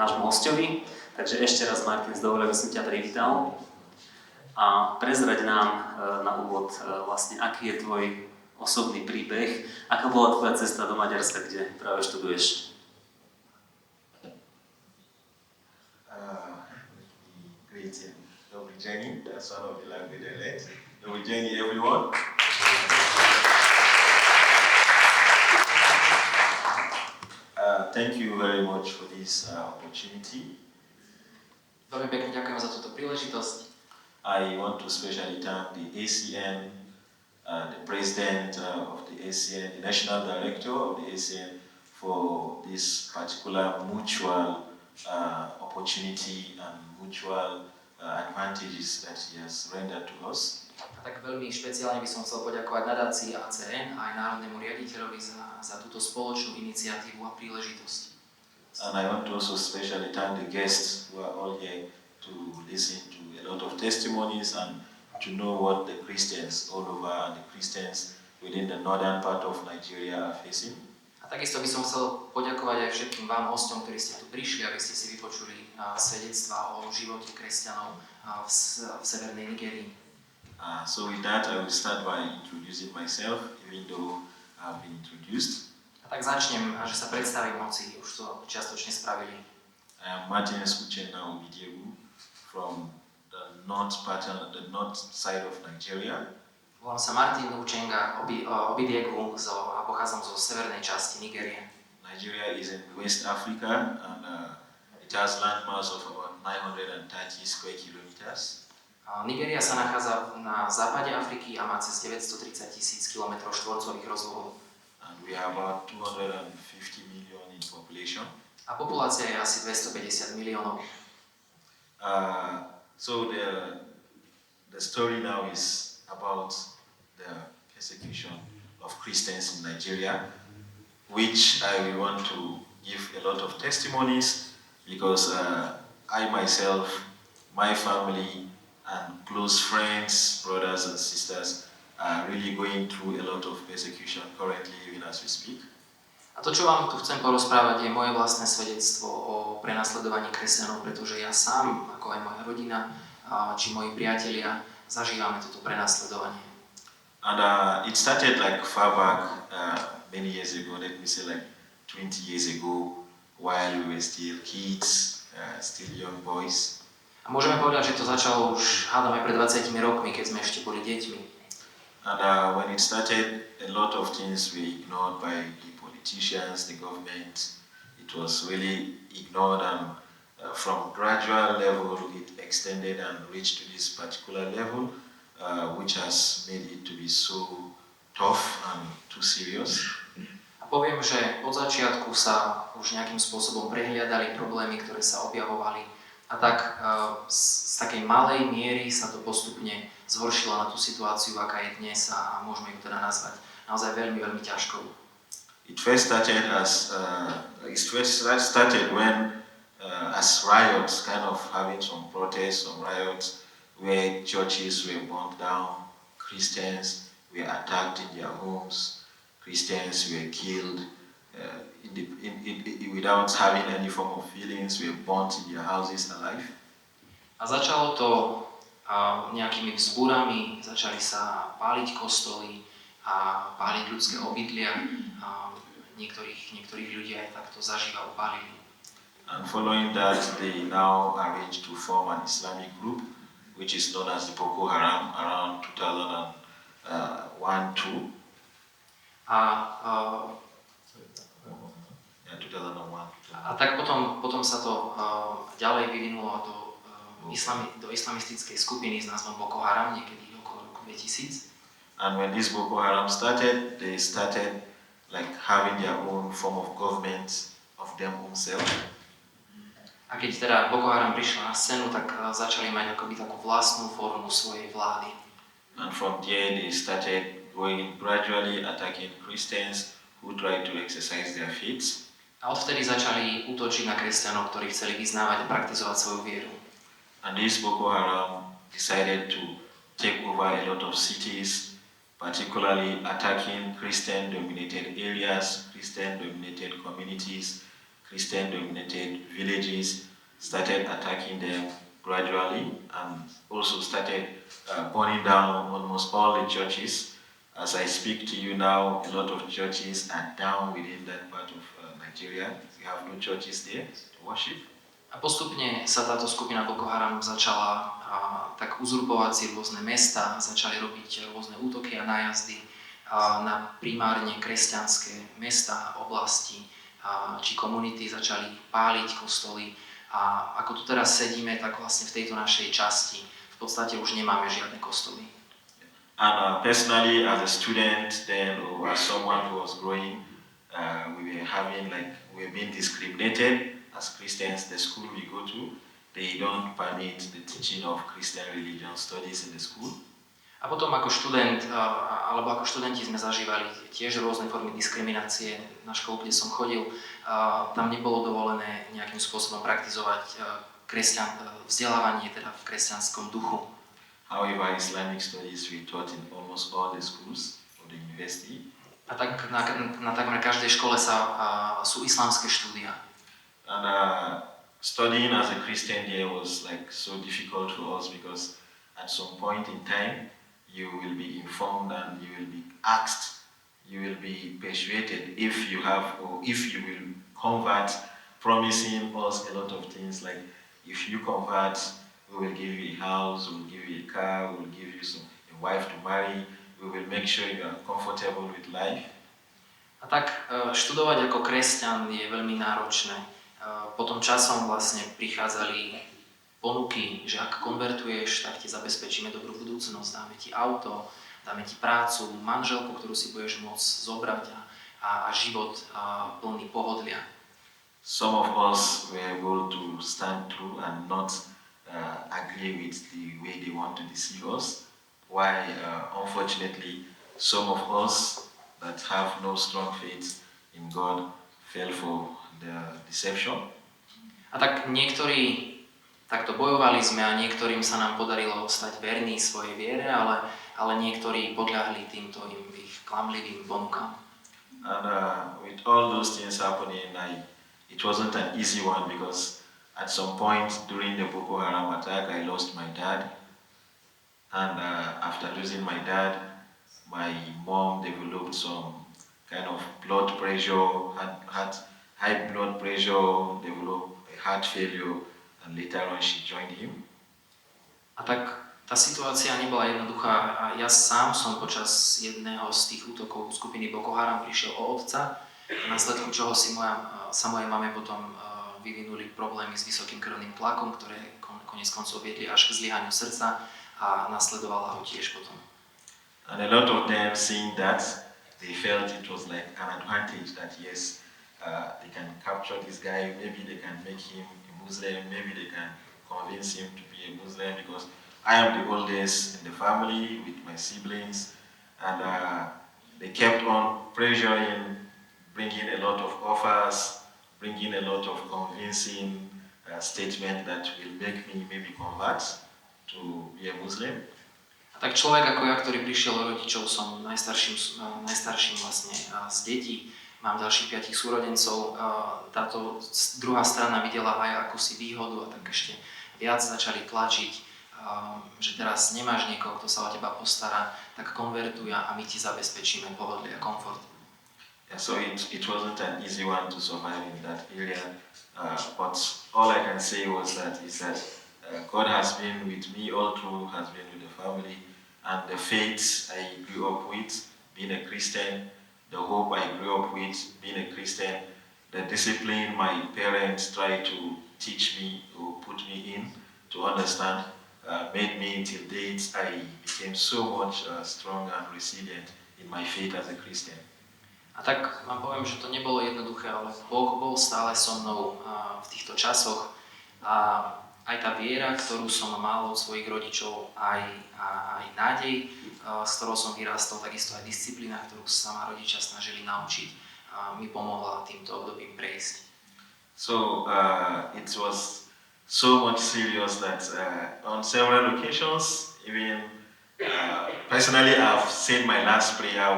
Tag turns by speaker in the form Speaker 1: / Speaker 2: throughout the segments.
Speaker 1: nášmu hosťovi. Takže ešte raz, Martin, z dovoľa by som ťa privítal. A prezrať nám na úvod vlastne, aký je tvoj osobný príbeh, aká bola tvoja cesta do Maďarska, kde práve študuješ.
Speaker 2: Greeting. Dobrý deň, that's one of the language dialects. Dobrý deň, everyone. Thank you very much for this opportunity.
Speaker 3: Veľmi pekne ďakujem za túto príležitosť.
Speaker 2: I want to especially thank the ACN, the president of the ACN, the national director of the ACN for this particular mutual opportunity and mutual advantages that he has rendered to us.
Speaker 3: A tak veľmi špeciálne by som chcel poďakovať nadácii ACN a aj národnému riaditeľovi za túto spoločnú iniciatívu a príležitosť.
Speaker 2: And I want to also especially thank the guests who are all here to listen to a lot of testimonies and to know what the Christians all over and the Christians within the northern part of Nigeria are facing.
Speaker 3: A takisto by som chcel poďakovať aj všetkým vám, hosťom, ktorí ste tu prišli, aby ste si vypočuli svedectvá o živote kresťanov v severnej Nigérii.
Speaker 2: So with that, I will start by introducing myself, even though I've been introduced.
Speaker 3: A tak začnem, že sa predstavím, hoci už to čiastočne spravili.
Speaker 2: I am Martin Escuchena Obidiegu from the north side of Nigeria.
Speaker 3: Volám sa Martin Uchenga Obidiegu a pochádzam zo severnej časti Nigérie.
Speaker 2: Nigeria is in West Africa and it has landmass of about 930 square kilometers.
Speaker 3: Nigéria sa nachádza na západe Afriky a má cez 930 000 km² rozlohu.
Speaker 2: And we are about 250 million in population.
Speaker 3: A populácia je asi 250 miliónov.
Speaker 2: So the story now is about the persecution of Christians in Nigeria, which I will want to give a lot of testimonies because I myself, my family, and close friends, brothers and sisters are really going through a lot of persecution currently, even as we speak.
Speaker 3: A to, čo vám tu chcem porozprávať, je moje vlastné svedectvo o prenasledovaní kresťanov, pretože ja sám, ako aj moja rodina, či moji priatelia, zažívame toto prenasledovanie.
Speaker 2: And it started like far back, many years ago, let me say like 20 years ago, while we were still kids, still young boys.
Speaker 3: A môžeme povedať, že to začalo už, hádam, aj pred 20 rokmi, keď sme ešte boli deťmi.
Speaker 2: And when it started, a lot of things were ignored by the politicians, the government. It was really ignored, and from gradual level, it extended and reached to this particular level, which has made it to be so tough and too serious.
Speaker 3: A poviem, že od začiatku sa už nejakým spôsobom prehliadali problémy, ktoré sa objavovali. A tak z takej malej miery sa to postupne zhoršilo na tú situáciu, aká je dnes a môžeme ju teda nazvať naozaj veľmi, veľmi ťažkou.
Speaker 2: It first started when as riots, kind of having some protests, some riots where churches were burned down, Christians were attacked in their homes, Christians were killed without having any form of feelings, were burnt in their houses alive.
Speaker 3: A začalo to nejakými vzbúrami, začali sa páliť kostoly a páliť ľudské obydlia. Niektorých ľudí aj takto zaživa upálili.
Speaker 2: And following that, they now arranged to form an Islamic group, which is known as the Boko Haram, around 2001-2002.
Speaker 3: A tak potom sa to ďalej vyvinulo do islamistickej skupiny s názvom Boko Haram, niekedy okolo roku 2000.
Speaker 2: And when this Boko Haram started, they started like having their own form of government of them themselves.
Speaker 3: A keď teda Boko Haram prišla na scénu, tak začali mať akoby takú vlastnú formu svojej vlády.
Speaker 2: And from there they started going gradually attacking Christians who tried to exercise their faith.
Speaker 3: A odvtedy začali útočiť na kresťanov, ktorí chceli vyznávať a praktizovať svoju vieru.
Speaker 2: And this Boko Haram decided to take over a lot of cities, particularly attacking Christian-dominated areas, Christian-dominated communities, Christian-dominated villages, started attacking them gradually, and also started burning down almost all the churches. As I speak to you now, a lot of churches are down within that part of Nigeria. We have no churches there to worship.
Speaker 3: A postupne sa táto skupina Boko Haram začala tak uzurpovať si rôzne mesta, začali robiť rôzne útoky a nájazdy na primárne kresťanské mesta, oblasti či komunity, začali páliť kostoly. A ako tu teraz sedíme, tak vlastne v tejto našej časti v podstate už nemáme žiadne kostoly.
Speaker 2: And personally, as a student then, or as someone who was growing, we were being discriminated as Christians. The school we go to, they don't permit the teaching of Christian religion studies in the school.
Speaker 3: A potom ako študent, alebo ako študenti sme zažívali tiež rôzne formy diskriminácie. Na školu, kde som chodil, tam nebolo dovolené nejakým spôsobom praktizovať vzdelávanie teda v kresťanskom duchu.
Speaker 2: However, Islamic studies we taught in almost all the schools of the university.
Speaker 3: A tak na takmer každej škole sú islamské štúdia.
Speaker 2: And studying as a Christian there was like so difficult for us because at some point in time you will be informed and you will be asked, you will be persuaded if you will convert, promising us a lot of things like if you convert, we will give you a house, we will give you a car, we will give you a wife to marry, we will make sure you are comfortable with life.
Speaker 3: A tak študovať ako kresťan je veľmi náročné. Potom časom vlastne prichádzali ponuky, že ak konvertuješ, tak ti zabezpečíme dobrú budúcnosť, dáme ti auto, dáme ti prácu, manželku, ktorú si budeš môcť zobrať a život plný pohodlia.
Speaker 2: Some of us were able to stand through and not agree with the way they want to deceive us. Why, unfortunately, some of us that have no strong faith in God fell for the deception.
Speaker 3: A tak niektorí takto bojovali sme a niektorým sa nám podarilo ostať verní svojej viere, ale niektorí podľahli týmto ich klamlivým ponukám.
Speaker 2: And with all those things happening, it wasn't an easy one because at some point during the Boko Haram attack, I lost my dad. And after losing my dad, my mom developed some kind of blood pressure, had high blood pressure, developed a heart failure, and later on she joined him.
Speaker 3: A tak tá situácia nebola jednoduchá a ja sám som počas jedného z tých útokov skupiny Boko Haram prišiel o otca, v následku čoho sa mojej mame potom vyvinuli problémy s vysokým krvným tlakom, ktoré koniec koncov viedli až k zlyhaniu srdca a nasledovala ho tiež potom.
Speaker 2: And a lot of them seeing that, they felt it was like an advantage that yes, they can capture this guy, maybe they can make him a Muslim, maybe they can convince him to be a Muslim because I am the oldest in the family with my siblings, and they kept on pressuring, bringing a lot of offers, bringing a lot of convincing statements that will make me maybe convert to be a Muslim.
Speaker 3: Tak človek ako ja, ktorý prišiel od rodičov, som najstarším vlastne z detí, mám ďalších 5 súrodencov, táto druhá strana videla aj akúsi výhodu a tak ešte viac začali tlačiť, že teraz nemáš niekoho, kto sa o teba postará, tak konvertuj a my ti zabezpečíme pohodlie a komfort.
Speaker 2: Yeah, so it wasn't an easy one to survive in that area, but all I can say is that God has been with me all through, has been with the family. And the faith I grew up with, being a Christian, the hope I grew up with, being a Christian, the discipline my parents tried to teach me or put me in to understand, made me till date I became so much strong and resilient in my faith as a Christian.
Speaker 3: A tak vám poviem, že to nebolo jednoduché, ale Boh bol stále so mnou v týchto časoch a aj tá viera, ktorú som mal od svojich rodičov, aj nádej, s ktorou som vyrástol, takisto aj disciplína, ktorú sa ma rodičia snažili naučiť, mi pomohla týmto obdobím prejsť.
Speaker 2: So it was so much serious that on several occasions, even personally, I've said my last prayer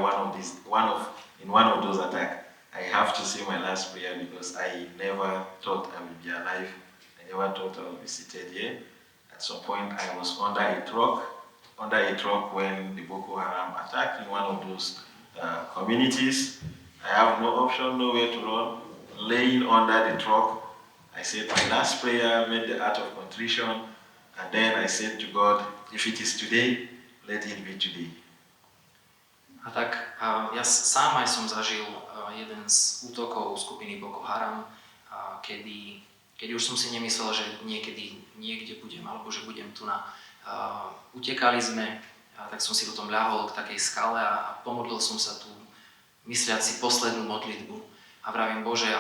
Speaker 2: in one of those attacks. I have to say my last prayer because I never thought I would be alive. I never thought I would be seated here. At some point, I was under a truck when the Boko Haram attacked in one of those communities. I have no option, nowhere to run. Laying under the truck, I said my last prayer, made the act of contrition, and then I said to God, if it is today, let it be today.
Speaker 3: A tak ja sám aj som zažil jeden z útokov skupiny Boko Haram, keď už som si nemyslel, že niekedy niekde budem, alebo že budem tu na... Utekali sme, tak som si potom ľahol k takej skale a pomodlil som sa tu, mysliac si poslednú modlitbu. A vravím, Bože,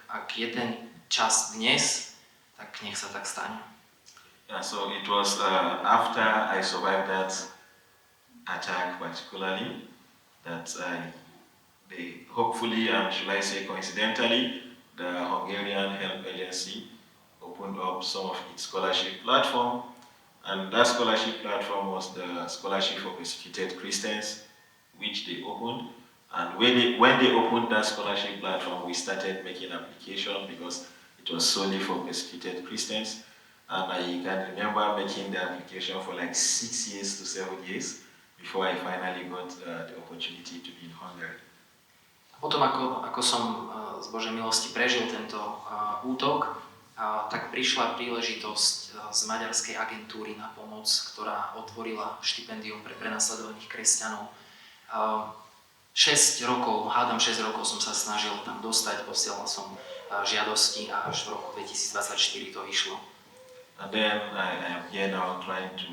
Speaker 3: ak je ten čas dnes, tak nech sa tak stane.
Speaker 2: Yeah, so it was after I survived that attack particularly, that hopefully, and should I say coincidentally, the Hungarian Health Agency opened up some of its scholarship platform, and that scholarship platform was the Scholarship for Persecuted Christians, which they opened. And when they opened that scholarship platform, we started making application because it was solely for persecuted Christians. And I can remember making the application for like 6 years to 7 years before I finally got the opportunity to be in Hungary.
Speaker 3: Potom, ako som z Božej milosti prežil tento útok, tak prišla príležitosť z maďarskej agentúry na pomoc, ktorá otvorila štipendium pre prenasledovaných kresťanov. 6 rokov som sa snažil tam dostať, posielal som žiadosti a až v roku 2024 to vyšlo.
Speaker 2: And then I am here now trying to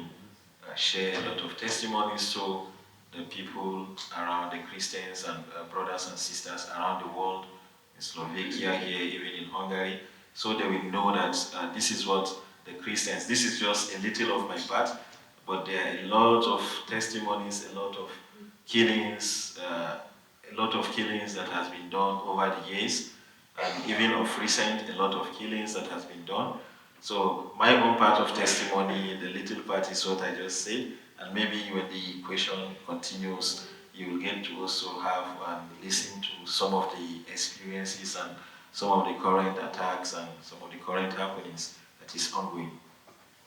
Speaker 2: share a lot of testimonies so the people around, the Christians and brothers and sisters around the world, in Slovakia, here, even in Hungary, so they will know that this is what the Christians, this is just a little of my part, but there are a lot of testimonies, a lot of killings that has been done over the years, and even of recent, a lot of killings that has been done. So my own part of testimony, the little part is what I just said, and maybe when the question continues, you will get to also have and listen to some of the experiences and some of the current attacks and some of the current happenings that is ongoing.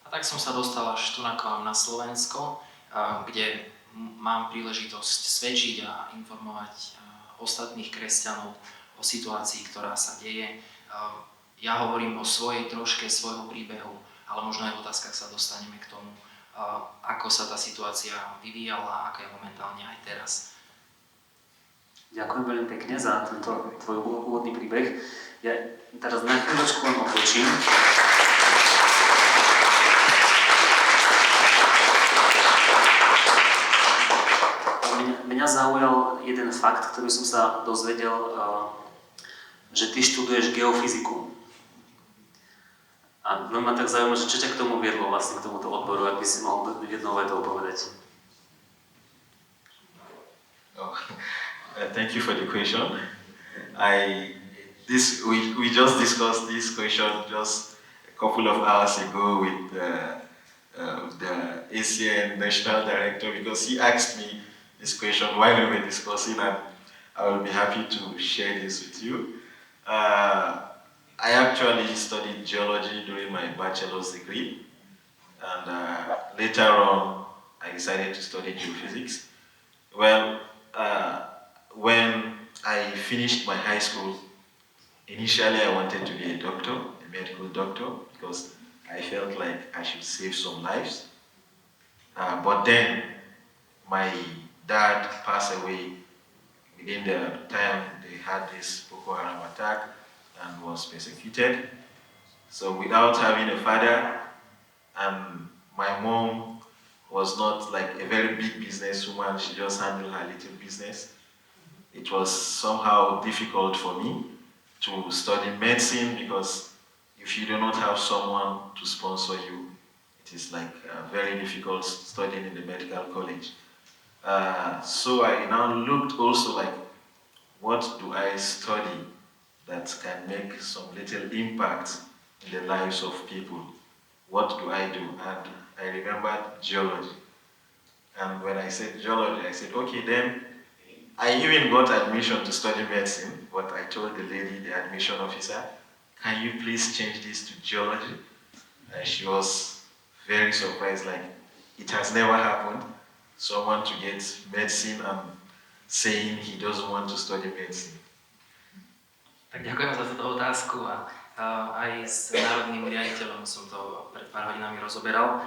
Speaker 3: A tak som sa dostal až tu na Slovensko, kde mám príležitosť svedčiť a informovať ostatných kresťanov o situácii, ktorá sa deje. Ja hovorím o svojej troške, svojho príbehu, ale možno aj v otázkach sa dostaneme k tomu, ako sa tá situácia vyvíjala a aká je momentálne aj teraz.
Speaker 1: Ďakujem veľmi pekne za tento tvoj úvodný príbeh. Ja teraz na chvíľočku len otočím. Mňa zaujal jeden fakt, ktorý som sa dozvedel, že ty študuješ geofyziku. A ma tak zaujíma, že čo ťa k tomu viedlo vlastne, k tomuto odboru, ak by si mohol jednou vetou povedať.
Speaker 2: Thank you for the question. We just discussed this question just a couple of hours ago with the ACN National Director because he asked me this question while we were discussing, and I will be happy to share this with you. I actually studied geology during my bachelor's degree, and later on I decided to study geophysics. Well, when I finished my high school, initially I wanted to be a doctor, a medical doctor, because I felt like I should save some lives. But then my dad passed away within the time they had this Boko Haram attack and was persecuted. So without having a father, and my mom was not like a very big businesswoman, she just handled her little business. It was somehow difficult for me to study medicine because if you do not have someone to sponsor you, it is like very difficult studying in the medical college. So I now looked also like, what do I study that can make some little impact in the lives of people? What do I do? And I remembered geology. And when I said geology, I said, okay, then I even got admission to study medicine but I told the lady, the admission officer, can you please change this to geology? And she was very surprised, like, it has never happened. Someone to get medicine and saying he doesn't want to study medicine.
Speaker 3: Tak ďakujem za túto otázku a aj s národným riaditeľom som to pred pár hodinami rozoberal.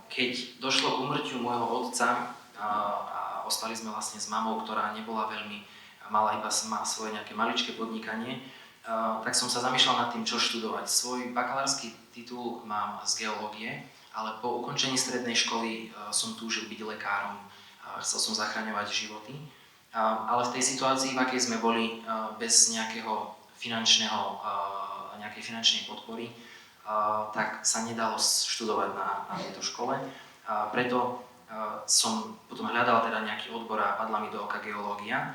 Speaker 3: Keď došlo k úmrtiu môjho otca a ostali sme vlastne s mamou, ktorá nebola veľmi, mala iba má svoje nejaké maličké podnikanie, tak som sa zamýšľal nad tým, čo študovať. Svoj bakalársky titul mám z geológie, ale po ukončení strednej školy som túžil byť lekárom. Chcel som zachraňovať životy. Ale v tej situácii, v akej sme boli, bez nejakej finančnej podpory, tak sa nedalo študovať na tejto škole. Preto som potom hľadal teda nejaký odbor a padla mi do oka geológia.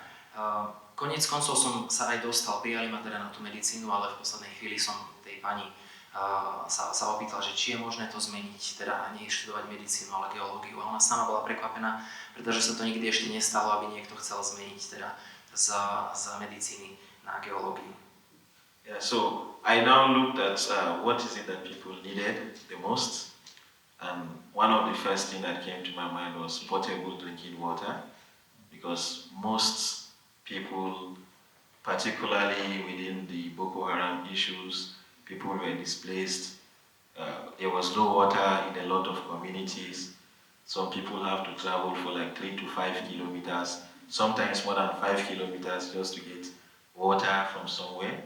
Speaker 3: Koniec koncov som sa aj dostal, prijali ma teda na tú medicínu, ale v poslednej chvíli som tej pani sa opýtal, že či je možné to zmeniť, teda nie študovať medicínu, ale geológiu. A ona sama bola prekvapená, pretože sa to nikdy ešte nestalo, aby niekto chcel zmeniť teda z medicíny na geológiu.
Speaker 2: Yeah, so I now looked at what is it that people needed the most, and one of the first things that came to my mind was potable drinking water, because most people, particularly within the Boko Haram issues, people were displaced. There was no water in a lot of communities. Some people have to travel for like 3 to 5 kilometers, sometimes more than 5 kilometers just to get water from somewhere.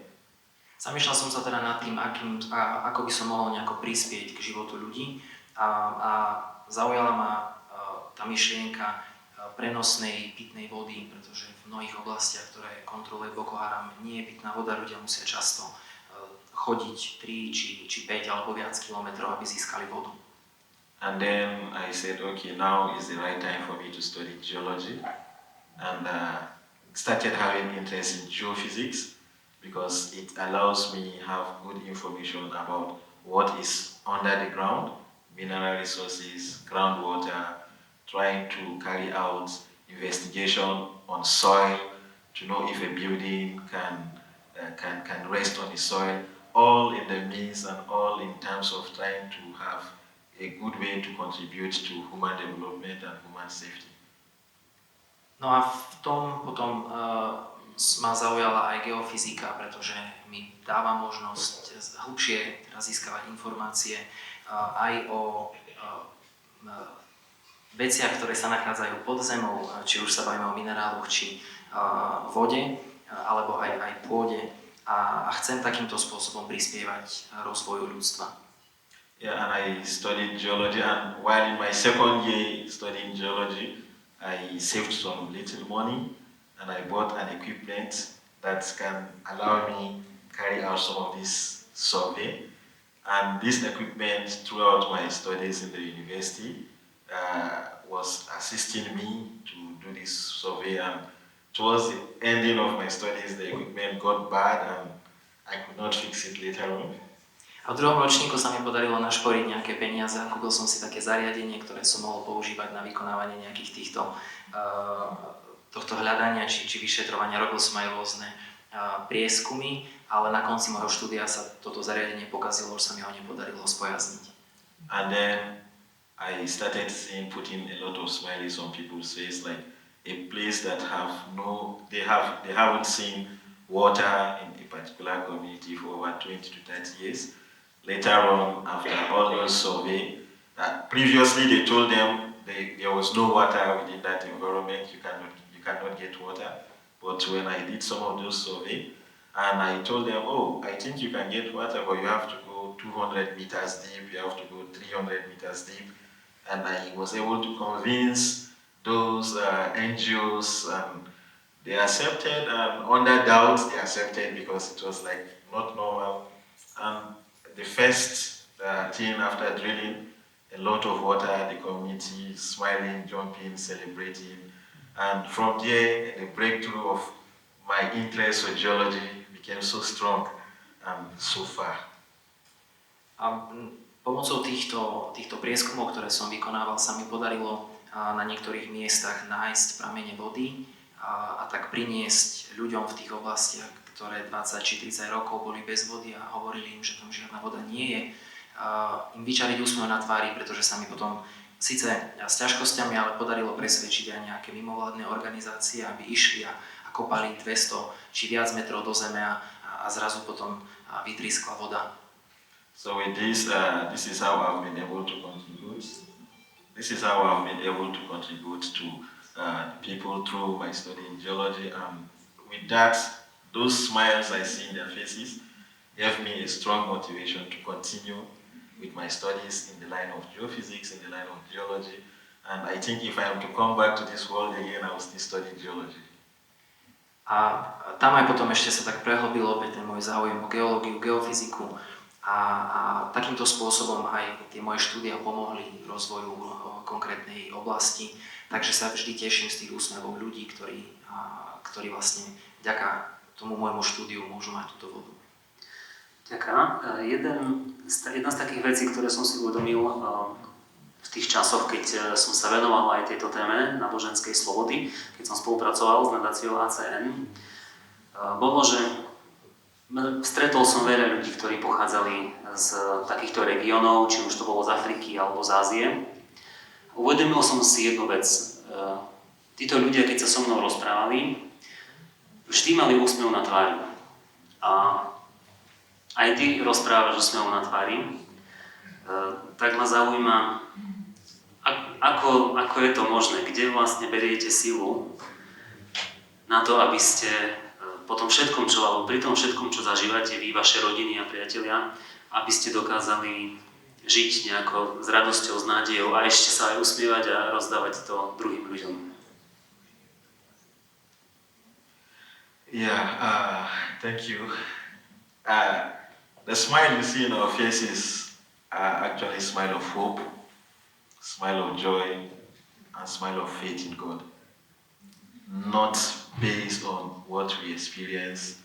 Speaker 3: Zamýšľal som sa teda nad tým, ako by som mohol nejako prispieť k životu ľudí a zaujala ma tá myšlienka prenosnej pitnej vody, pretože v mnohých oblastiach, ktoré kontroluje Boko Haram, nie je pitná voda, ľudia musia často chodiť 3 či 5 alebo viac kilometrov, aby získali vodu.
Speaker 2: And then I said, okay, now is the right time for me to study geology, and started having interest in geophysics, because it allows me have good information about what is under the ground, mineral resources, groundwater, trying to carry out investigation on soil to know if a building can rest on the soil, all in the means and all in terms of trying to have a good way to contribute to human development and human safety.
Speaker 3: No a v tom potom ma zaujala aj geofyzika, pretože mi dáva možnosť hlbšie získavať informácie aj o veciach, ktoré sa nachádzajú pod zemou, či už sa bavíme o mineráloch, či vode, alebo aj pôde. A chcem takýmto spôsobom prispievať rozvoju ľudstva.
Speaker 2: Yeah, and I studied geology, and while in my second year studying geology, I saved some little money, and I bought an equipment that can allow me carry out some of this survey. And this equipment, throughout my studies in the university, was assisting me to do this survey. And towards the ending of my studies, the equipment got bad, and I could not fix it later on.
Speaker 3: A v druhom ročníku sa mi podarilo našporiť nejaké peniaze a kúpil som si také zariadenie, ktoré som mohol používať na vykonávanie nejakých tohto hľadania či vyšetrovania. Robil som aj rôzne prieskumy, ale na konci môjho štúdia sa toto zariadenie pokazilo, už sa mi ho nepodarilo spojazniť.
Speaker 2: And then I started seeing, putting a lot of smileys on people's face, like a place that they haven't seen water in a particular community for over 20 to 30 years. Later on, after all those surveys, previously they told them there was no water within that environment, you cannot get water. But when I did some of those surveys, and I told them, oh, I think you can get water, but you have to go 200 meters deep, you have to go 300 meters deep. And I was able to convince those NGOs, and they accepted, and under doubt they accepted, because it was like not normal. And the first thing after drilling a lot of water, the community smiling, jumping, celebrating. And from there, the breakthrough of my interest for geology became so strong and so far.
Speaker 3: Pomocou týchto prieskumov, ktoré som vykonával, sa mi podarilo na niektorých miestach nájsť pramene vody, a tak priniesť ľuďom v tých oblastiach, ktoré 20 či 30 rokov boli bez vody a hovorili im, že tam žiadna voda nie je, im vyčariť úsmev na tvári, pretože sa mi potom síce s ťažkosťami, ale podarilo presvedčiť aj nejaké mimovládne organizácie, aby išli a kopali 200 či viac metrov do zeme a zrazu potom vytrískla voda.
Speaker 2: So with this, this is how I've been able to contribute. This is how I've been able to contribute to people through my study in geology. And with that, those smiles I see in their faces gave me a strong motivation to continue with my studies in the line of geophysics, in the line of geology. And I think if I am to come back to this world again, I will still study geology.
Speaker 3: A tam aj potom ešte sa tak prehlbil opäť ten môj záujem o geológiu, geofyziku a takýmto spôsobom aj tie moje štúdia pomohli rozvoju konkrétnej oblasti. Takže sa vždy teším z tých úsmevov ľudí, ktorí vlastne vďaka tomu môjmu štúdiu môžu mať túto vodu.
Speaker 1: Ďakujem. Jedna z takých vecí, ktoré som si uvedomil v tých časoch, keď som sa venoval aj tejto téme náboženskej slobody, keď som spolupracoval s nadáciou ACN, bolo, že stretol som veľa ľudí, ktorí pochádzali z takýchto regiónov, či už to bolo z Afriky alebo z Ázie. Uvedomil som si jednu vec. Títo ľudia, keď sa so mnou rozprávali, vždy mali úsmev na tvári. A aj ty rozprávaš úsmevom na tvári, tak ma zaujíma, ako je to možné, kde vlastne beriete silu na to, aby ste po tom všetkom, alebo pri tom všetkom, čo zažívate vy, vaše rodiny a priatelia, aby ste dokázali žiť nejako s radosťou, s nádejou a ešte sa aj usmievať a rozdávať to druhým ľuďom.
Speaker 2: Yeah, thank you. The smile you see in our faces are actually a smile of hope, smile of joy, and smile of faith in God. Not based on what we experience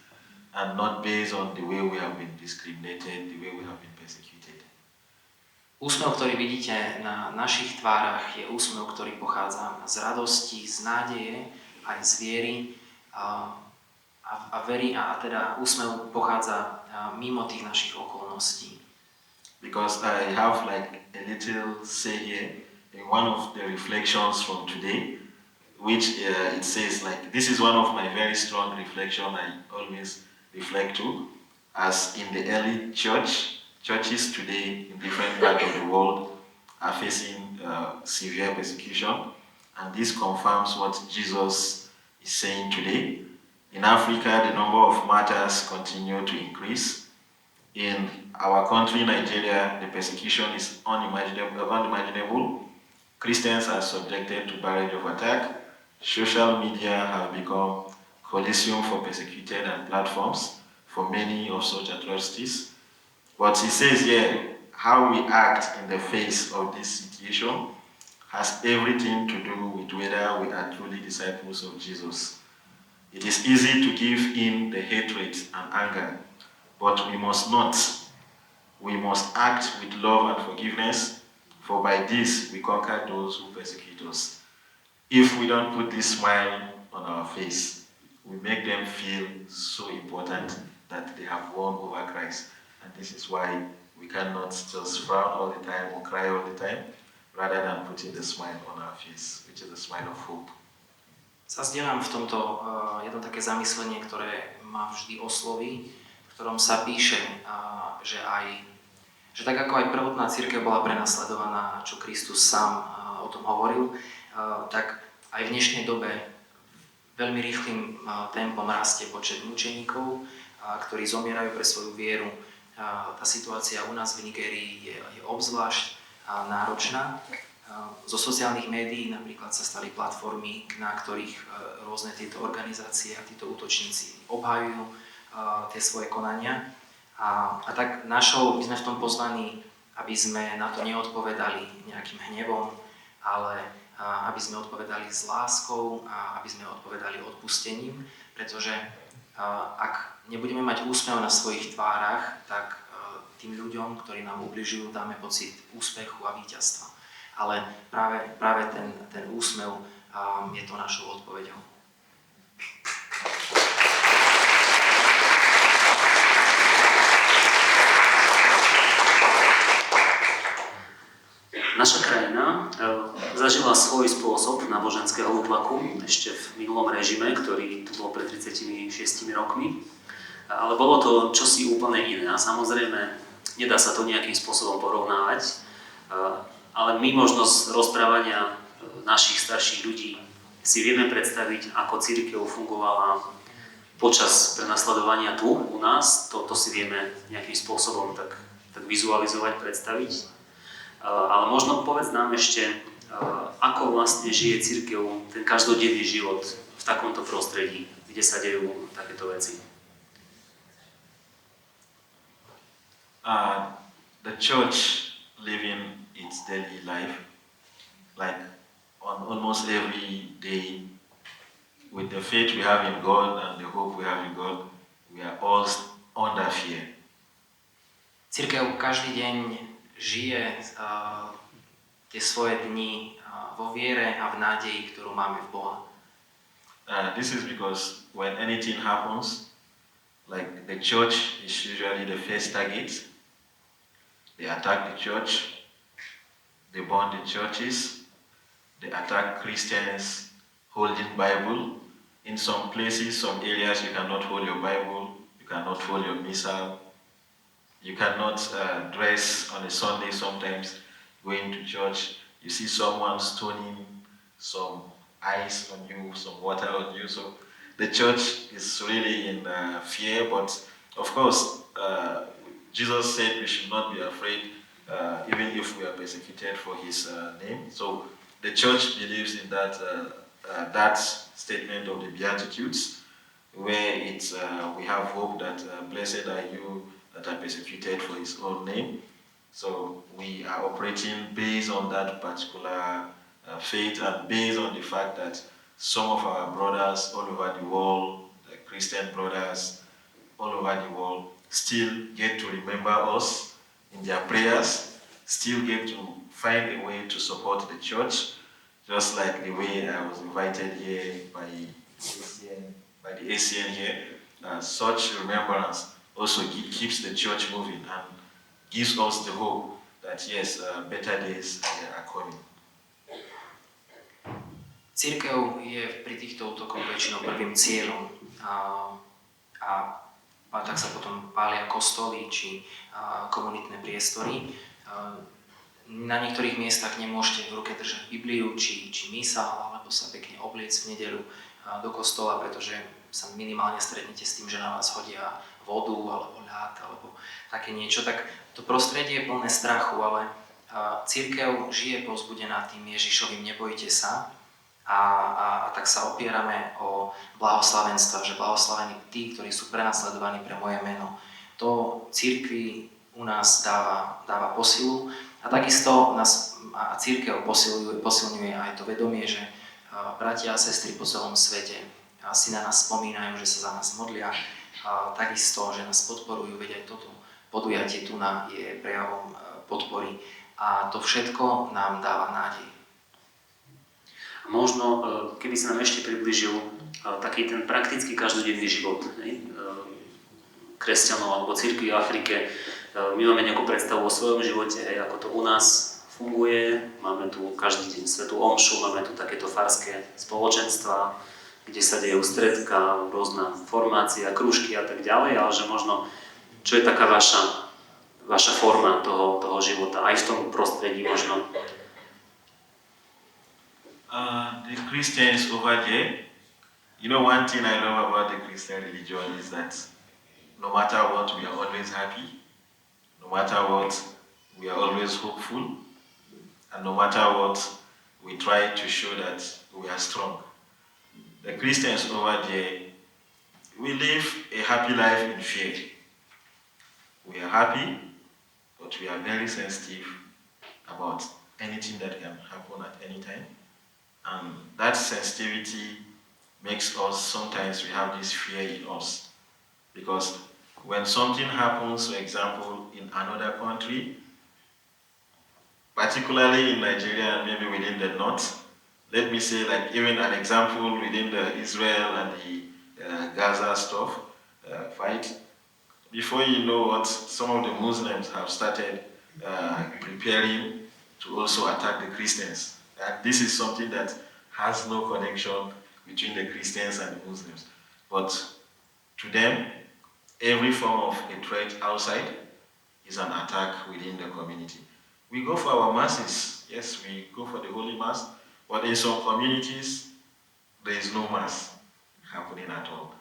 Speaker 2: and not based on the way we have been discriminated, the way we have been persecuted.
Speaker 3: Úsmev, ktorý vidíte na našich tvárach, je úsmev, ktorý pochádza z radosti, z nádeje, aj z viery a verí, a teda úsmev pochádza mimo tých našich okolností.
Speaker 2: Because I have like a little say here in one of the reflections from today, which it says like, this is one of my very strong reflection I always reflect to, as in the early churches today in different parts of the world are facing severe persecution, and this confirms what Jesus is saying today. In Africa, the number of martyrs continue to increase. In our country, Nigeria, the persecution is unimaginable. Christians are subjected to barrage of attack. Social media have become coliseum for persecuted and platforms for many of such atrocities. But he says here, how we act in the face of this situation has everything to do with whether we are truly disciples of Jesus. It is easy to give in the hatred and anger, but we must not. We must act with love and forgiveness, for by this we conquer those who persecute us. If we don't put this smile on our face, we make them feel so important that they have won over Christ. And this is why we cannot just frown all the time or cry all the time, rather than putting the smile on our face, which is a smile of hope.
Speaker 3: Zazdielam v tomto jedno také zamyslenie, ktoré ma vždy osloví, v ktorom sa píše, že tak ako aj prvotná cirkev bola prenasledovaná, čo Kristus sám o tom hovoril, tak aj v dnešnej dobe veľmi rýchlym tempom rastie počet mučeníkov, ktorí zomierajú pre svoju vieru. Tá situácia u nás v Nigérii je obzvlášť náročná. Zo sociálnych médií napríklad sa stali platformy, na ktorých rôzne tieto organizácie a títo útočníci obhajujú tie svoje konania. A tak my sme v tom pozvaní, aby sme na to neodpovedali nejakým hnevom, ale aby sme odpovedali s láskou a aby sme odpovedali odpustením, pretože ak nebudeme mať úsmev na svojich tvárach, tak tým ľuďom, ktorí nám ubližujú, dáme pocit úspechu a víťazstva. Ale práve ten úsmev je to našou odpoveďou.
Speaker 1: Naša krajina zažila svoj spôsob náboženského útlaku ešte v minulom režime, ktorý tu bol pred 36 rokmi. Ale bolo to čosi úplne iné a samozrejme nedá sa to nejakým spôsobom porovnávať, ale my možno z rozprávania našich starších ľudí si vieme predstaviť, ako cirkev fungovala počas prenasledovania tu u nás, to si vieme nejakým spôsobom tak vizualizovať, predstaviť. Ale možno povedz nám ešte, ako vlastne žije cirkev ten každodenný život v takomto prostredí, kde sa dejú takéto veci.
Speaker 2: The church living its daily life, like on almost every day, with the faith we have in God and the hope we have in God, we are all under fear.
Speaker 3: Cirkev každý deň žije tie svoje dni vo viere a v nádeji, ktorú máme v Boha.
Speaker 2: This is because when anything happens, like the church is usually the first target. They attack the church, they burn the churches, they attack Christians holding Bible. In some places, some areas, you cannot hold your Bible, you cannot hold your missal, you cannot dress on a Sunday sometimes, going to church. You see someone stoning some ice on you, some water on you. So the church is really in fear, but of course, Jesus said we should not be afraid, even if we are persecuted for his name. So the church believes in that statement of the Beatitudes, where we have hope that blessed are you that are persecuted for his own name. So we are operating based on that particular faith and based on the fact that some of our brothers all over the world, the Christian brothers all over the world, still get to remember us in their prayers, still get to find a way to support the church, just like the way I was invited here by the ACN here. Such remembrance also keeps the church moving and gives us the hope that yes, better days are coming.
Speaker 3: Cirkev je pri týchto útokoch väčšinou prvým cieľom a tak sa potom pália kostoly či komunitné priestory. Na niektorých miestach nemôžete v ruke držať Bibliu či mísal, alebo sa pekne obliecť v nedeľu do kostola, pretože sa minimálne stretnete s tým, že na vás hodia vodu alebo ľad alebo také niečo. Tak to prostredie je plné strachu, ale cirkev žije povzbudená tým Ježišovým nebojte sa a tak sa opierame o blahoslavenstva, že blahoslavení tí, ktorí sú prenasledovaní pre moje meno. To cirkvi u nás dáva posilu a takisto nás a cirkev posilňuje aj to vedomie, že bratia a sestry po celom svete si na nás spomínajú, že sa za nás modlia, takisto, že nás podporujú, veď aj toto podujatie tu je prejavom podpory a to všetko nám dáva nádej.
Speaker 1: Možno, keby sa nám ešte priblížil taký ten praktický každodenný život kresťanov alebo cirkvi v Afrike. My máme nejakú predstavu o svojom živote, ako to u nás funguje. Máme tu každý deň svätú omšu, máme tu takéto farské spoločenstva, kde sa dejú stredka, rôzna formácia, krúžky a tak ďalej, ale že možno, čo je taká vaša forma toho života, aj v tom prostredí možno.
Speaker 2: The Christians over there, you know, one thing I love about the Christian religion is that no matter what, we are always happy. No matter what, we are always hopeful. And no matter what, we try to show that we are strong. The Christians over there, we live a happy life in fear. We are happy, but we are very sensitive about anything that can happen at any time. And that sensitivity makes us, sometimes we have this fear in us. Because when something happens, for example, in another country, particularly in Nigeria and maybe within the north, let me say, like even an example within the Israel and the Gaza stuff, fight, before you know what, some of the Muslims have started preparing to also attack the Christians. And this is something that has no connection between the Christians and the Muslims. But to them, every form of a threat outside is an attack within the community. We go for our masses. Yes, we go for the Holy Mass, but in some communities, there is no Mass happening at all.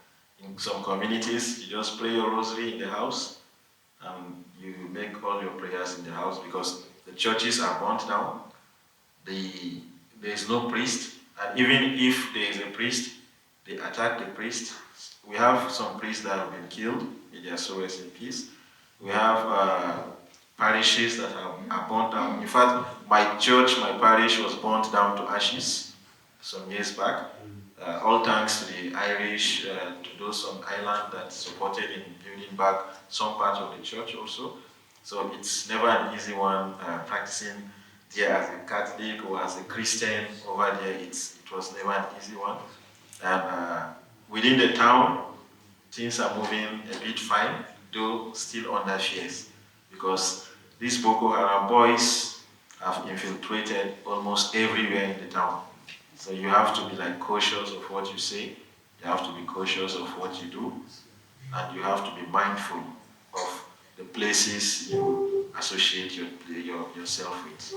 Speaker 2: In some communities, you just pray your rosary in the house, and you make all your prayers in the house because the churches are burnt down. There is no priest, and even if there is a priest, they attack the priest. We have some priests that have been killed, may their soul rest in peace. We have parishes that are burnt down. In fact, my church, my parish was burnt down to ashes some years back. All thanks to the Irish, to those on island that supported in building back some part of the church also. So it's never an easy one practicing there as a Catholic or as a Christian over there. It was never an easy one. And within the town, things are moving a bit fine, though still under fears, because these Boko Haram boys have infiltrated almost everywhere in the town. So you have to be like cautious of what you say, you have to be cautious of what you do, and you have to be mindful of the places you associate yourself with.